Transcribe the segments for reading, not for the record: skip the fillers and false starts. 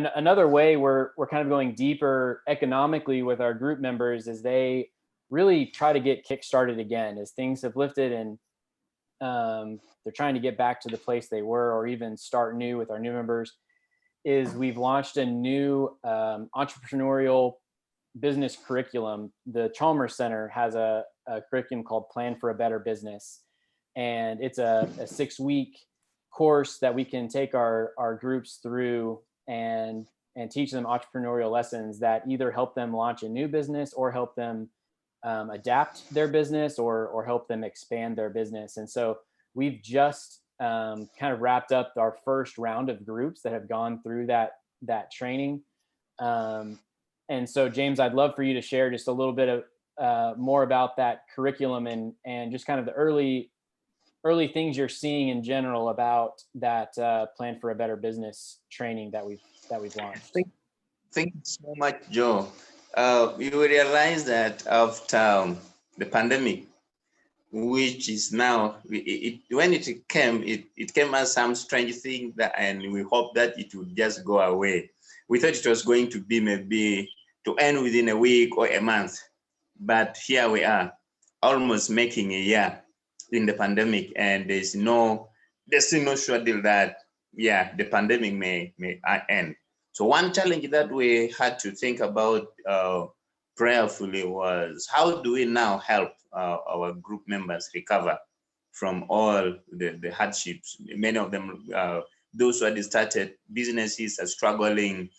another way we're kind of going deeper economically with our group members is they really try to get kick-started again as things have lifted, and they're trying to get back to the place they were, or even start new with our new members. Is we've launched a new entrepreneurial business curriculum. The Chalmers Center has a curriculum called Plan for a Better Business, and it's a 6-week course that we can take our groups through and teach them entrepreneurial lessons that either help them launch a new business or help them adapt their business or help them expand their business. And so we've just kind of wrapped up our first round of groups that have gone through that training. And so, James, I'd love for you to share just a little bit of more about that curriculum and just kind of the early things you're seeing in general about that Plan for a Better Business training that we've launched. Thank you so much, Joe. You realize that after the pandemic, which is now, when it came as some strange thing and we hope that it would just go away. We thought it was going to be maybe to end within a week or a month, but here we are, almost making a year in the pandemic, and there's still no sure deal that the pandemic may end. So one challenge that we had to think about prayerfully was, how do we now help our group members recover from all the hardships? Many of them, those who had started businesses are struggling,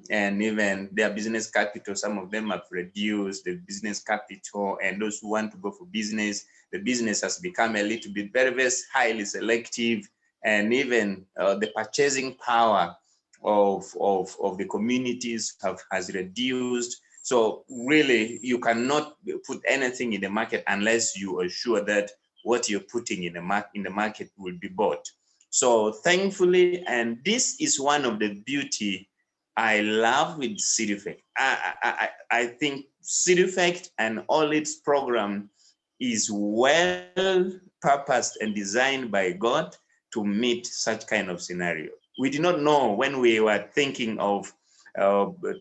and even their business capital, some of them have reduced the business capital, and those who want to go for business, the business has become a little bit very highly selective, and even the purchasing power of the communities has reduced. So really, you cannot put anything in the market unless you are sure that what you're putting in the market will be bought. So thankfully, and this is one of the beauty I love with CIDIFECT. I think CIDIFECT and all its program is well purposed and designed by God to meet such kind of scenario. We did not know when we were thinking of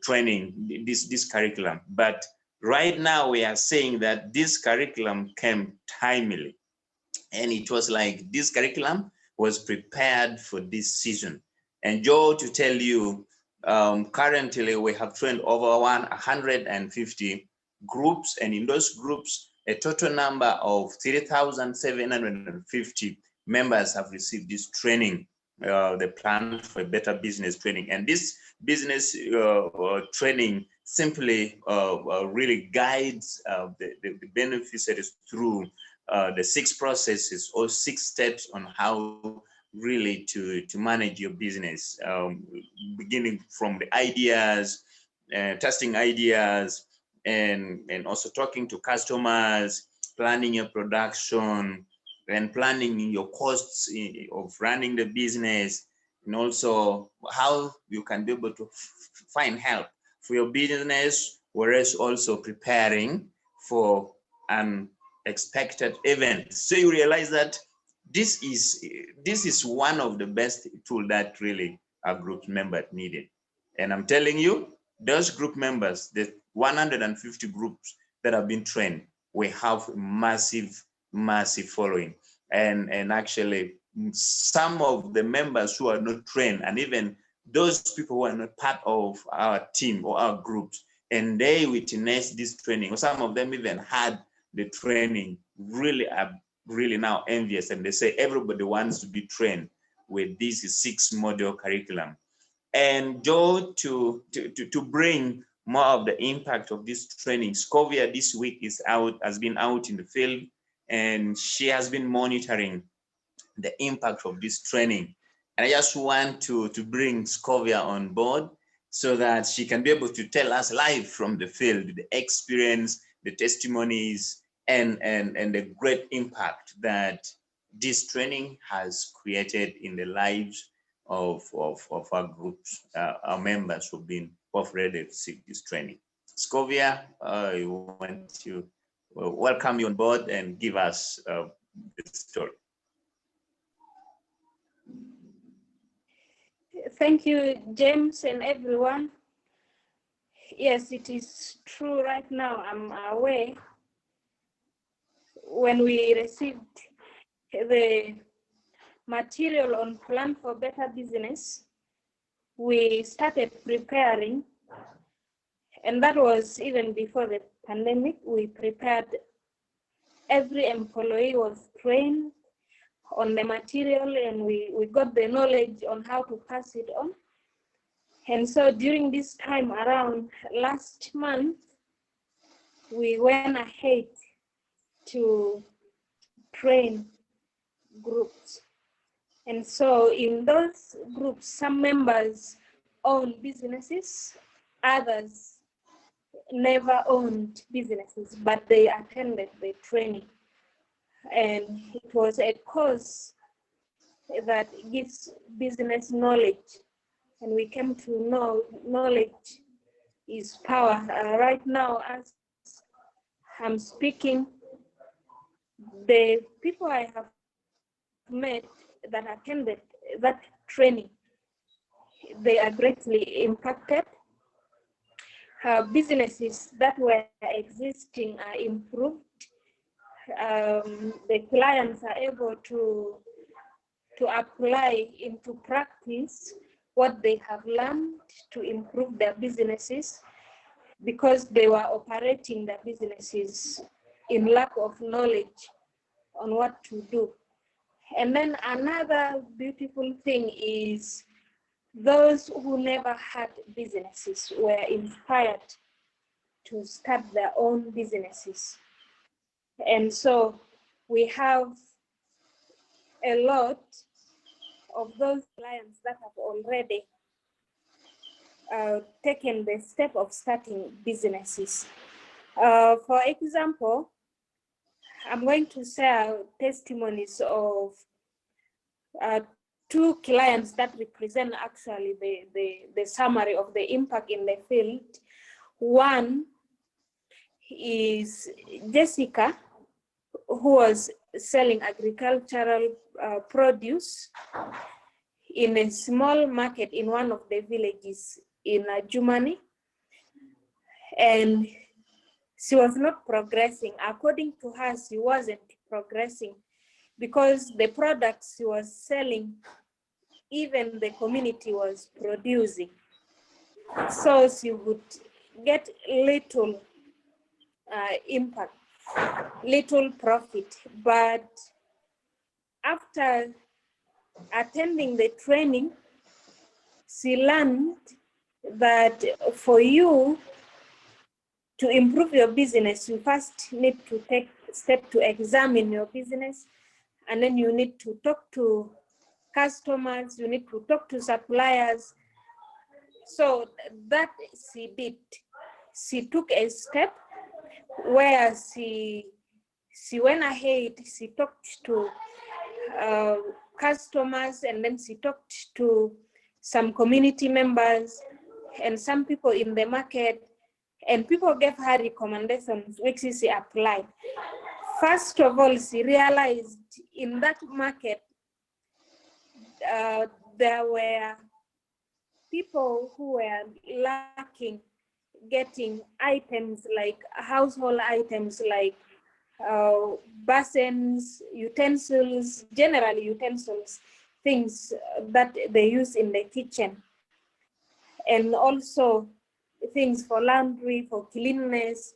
training this curriculum, but right now we are saying that this curriculum came timely, and it was like this curriculum was prepared for this season. And Joe, to tell you, currently we have trained over 150 groups, and in those groups, a total number of 3,750 members have received this training, the Plan for a Better Business training. And this business training simply really guides the beneficiaries through the 6 processes or 6 steps on how really to manage your business, beginning from the ideas, testing ideas, and also talking to customers, planning your production, and planning your costs of running the business, and also how you can be able to find help for your business, whereas also preparing for an expected event. So you realize that this is one of the best tools that really our group members needed. And I'm telling you, those group members, the 150 groups that have been trained, we have a massive following. And actually, some of the members who are not trained, and even those people who are not part of our team or our groups, and they witnessed this training, or some of them even had the training, really are really now envious, and they say everybody wants to be trained with this 6-module curriculum. And Joe, to bring more of the impact of this training, Scovia this week has been out in the field, and she has been monitoring the impact of this training. And I just want to bring Scovia on board so that she can be able to tell us live from the field, the experience, the testimonies, and the great impact that this training has created in the lives of our groups, our members who've already received this training. Scovia, I want to welcome you on board and give us the story. Thank you, James, and everyone. Yes, it is true. Right now, I'm aware when we received the material on Plan for Better Business, we started preparing, and that was even before the pandemic. We prepared, every employee was trained on the material, and we got the knowledge on how to pass it on. And so during this time around last month, we went ahead to train groups. And so in those groups, some members own businesses, others never owned businesses, but they attended the training. And it was a course that gives business knowledge. And we came to know knowledge is power. Right now, as I'm speaking, the people I have met that attended that training, they are greatly impacted. Businesses that were existing are improved. The clients are able to apply into practice what they have learned to improve their businesses, because they were operating their businesses in lack of knowledge on what to do. And then another beautiful thing is those who never had businesses were inspired to start their own businesses. And so we have a lot of those clients that have already taken the step of starting businesses. For example, I'm going to share testimonies of two clients that represent actually the summary of the impact in the field. One is Jessica, who was selling agricultural produce in a small market in one of the villages in Germany. And she was not progressing. According to her, she wasn't progressing because the products she was selling, even the community was producing. So she would get little impact, little profit. But after attending the training, she learned that for you to improve your business, you first need to take a step to examine your business, and then you need to talk to customers, you need to talk to suppliers. So that she did. She took a step where she went ahead, she talked to customers, and then she talked to some community members and some people in the market, and people gave her recommendations which she applied. First of all, she realized in that market there were people who were lacking getting items like household items like basins, utensils, generally utensils, things that they use in the kitchen, and also things for laundry, for cleanliness.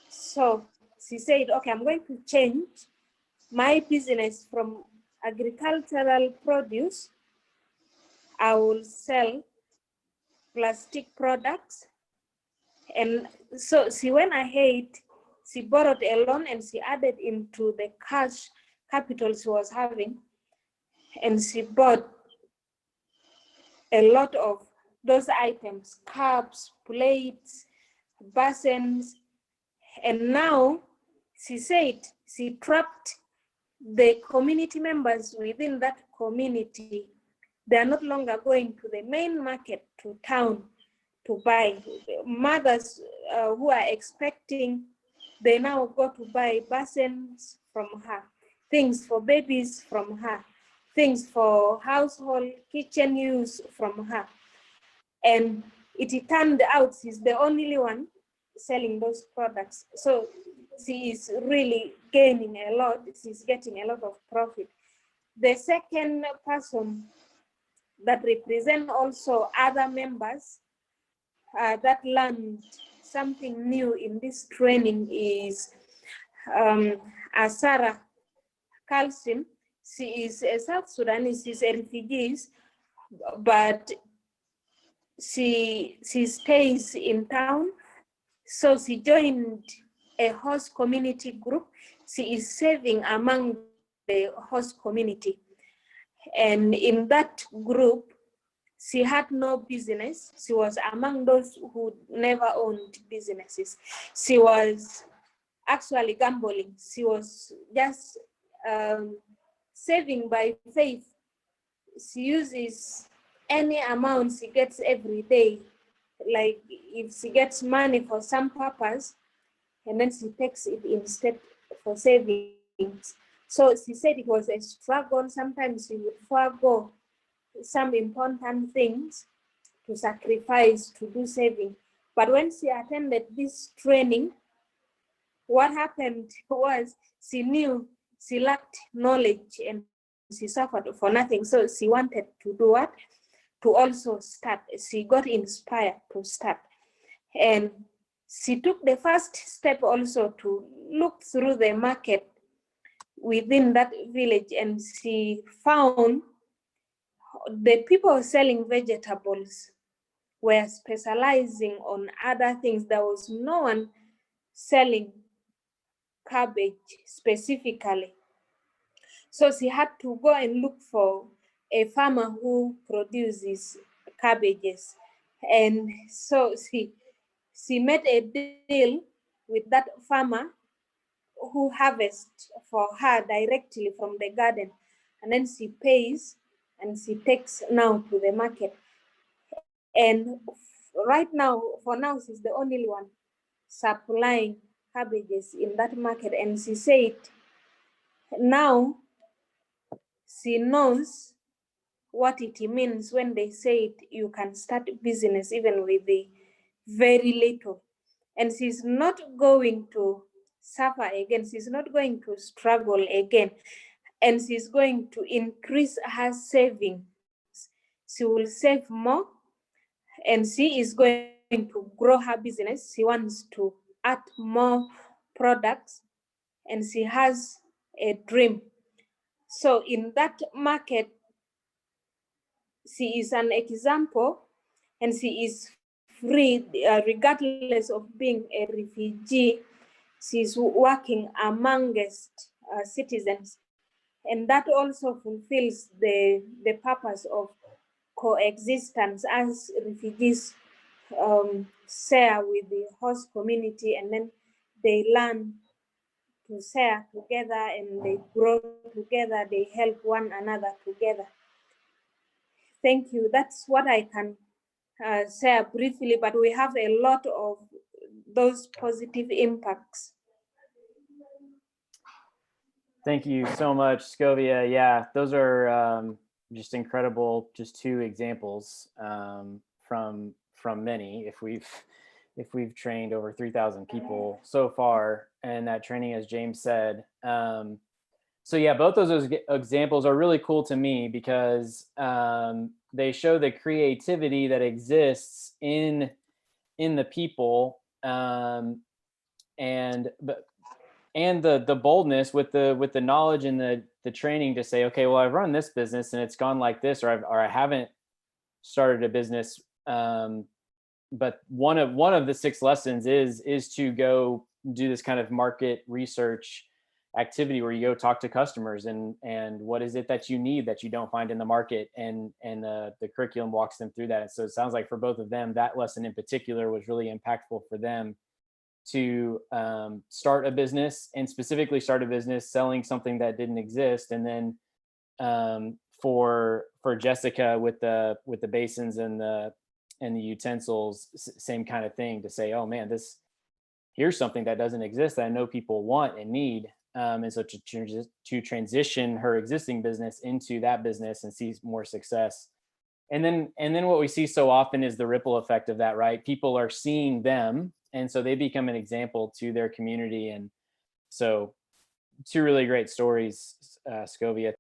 So she said, okay, I'm going to change my business from agricultural produce. I will sell plastic products. And so she went ahead, she borrowed a loan and she added into the cash capital she was having, and she bought a lot of those items, cups, plates, basins. And now she said she trapped the community members within that community. They are not longer going to the main market, to town, to buy. Mothers who are expecting, they now go to buy basins from her, things for babies from her, things for household kitchen use from her. And it turned out she's the only one selling those products. So she is really gaining a lot. She's getting a lot of profit. The second person that represent also other members that learned something new in this training is Sarah Kalsim. She is a South Sudanese, she's a refugee, but she stays in town. So she joined a host community group. She is serving among the host community. And in that group, she had no business. She was among those who never owned businesses. She was actually gambling. She was just saving by faith. She uses any amount she gets every day. Like if she gets money for some purpose, and then she takes it instead for savings. So she said it was a struggle. Sometimes she would forego some important things to sacrifice to do saving. But when she attended this training, what happened was she knew she lacked knowledge and she suffered for nothing. So she wanted to do what? To also start. She got inspired to start. And she took the first step also to look through the market within that village, and she found the people selling vegetables were specializing on other things. There was no one selling cabbage specifically. So she had to go and look for a farmer who produces cabbages. And so she made a deal with that farmer who harvests for her directly from the garden. And then she pays and she takes now to the market. And right now, for now, she's the only one supplying cabbages in that market. And she said now she knows what it means when they say you can start business even with the very little. And she's not going to suffer again. She's not going to struggle again. And she's going to increase her savings. She will save more, and she is going to grow her business. She wants to add more products, and she has a dream. So in that market, she is an example, and she is free, regardless of being a refugee. She's working amongst citizens, and that also fulfills the purpose of coexistence as refugees share with the host community, and then they learn to share together and they grow together, they help one another together. Thank you. That's what I can share briefly, but we have a lot of those positive impacts. Thank you so much, Scovia. Yeah, those are just incredible. Just two examples from many. If we've trained over 3,000 people so far, and that training, as James said. So yeah, both of those examples are really cool to me because they show the creativity that exists in the people, and the boldness with the knowledge and the training to say, okay, well, I've run this business and it's gone like this, or I haven't started a business. But one of the 6 lessons is to go do this kind of market research activity where you go talk to customers and what is it that you need that you don't find in the market, and the curriculum walks them through that. And so it sounds like for both of them, that lesson in particular was really impactful for them to start a business, and specifically start a business selling something that didn't exist. And then for Jessica with the basins and the utensils, same kind of thing, to say, oh man, here's something that doesn't exist that I know people want and need. And so to transition her existing business into that business and see more success. And then what we see so often is the ripple effect of that, right? People are seeing them, and so they become an example to their community. And so 2 really great stories, Scovia.